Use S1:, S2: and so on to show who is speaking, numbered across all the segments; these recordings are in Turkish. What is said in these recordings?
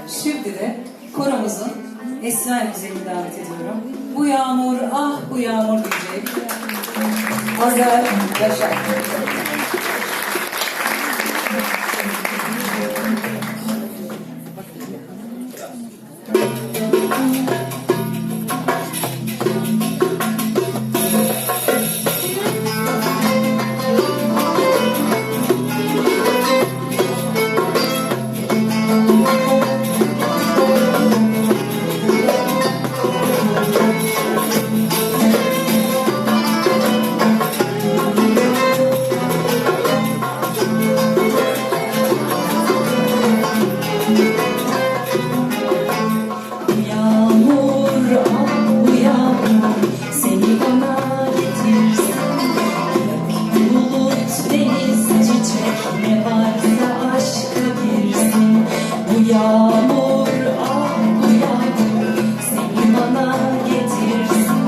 S1: Şimdi de koromuzun Esra Güzel'i davet ediyorum. Bu yağmur, ah bu yağmur diyecek. Azer Yaşar.
S2: Yağmur, ah bu yağmur seni bana getirsin.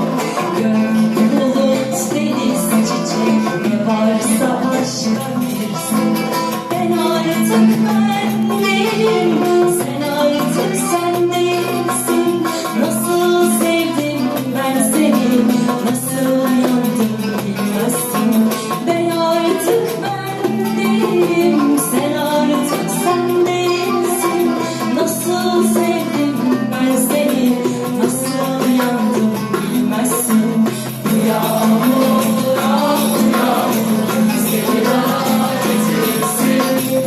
S2: Gök, bulut, deniz, çiçek ne varsa aşka girsin. Ben artık ben değilim, sen artık sen değilsin. Nasıl sevdim ben seni, nasıl yandım bilmezsin. Ben artık ben değilim, sen artık sen değilsin. Nasıl sevdim ben seni, nasıl yandım bilmezsin. Bu yağmur, ah bu yağmur seni bana getirsin.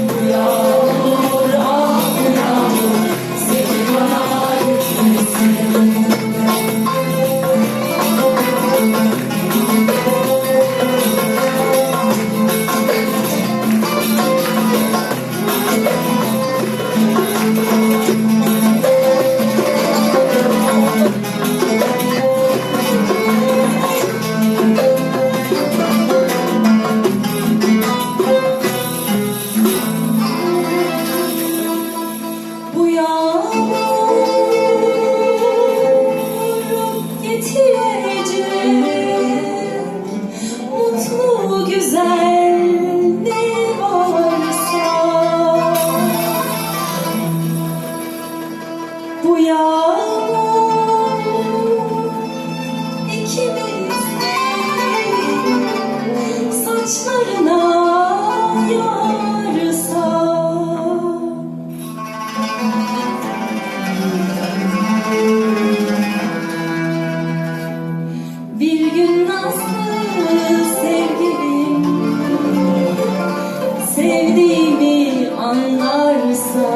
S2: Bu yağmur, ah bu yağmur seni bana getirsin. Bu yağmur getirecek mutlu güzel ne varsa. Bu yağmur ikimizin saçlarına yağarsa. Bir gün nasıl sevgilim sevdiğimi anlarsa.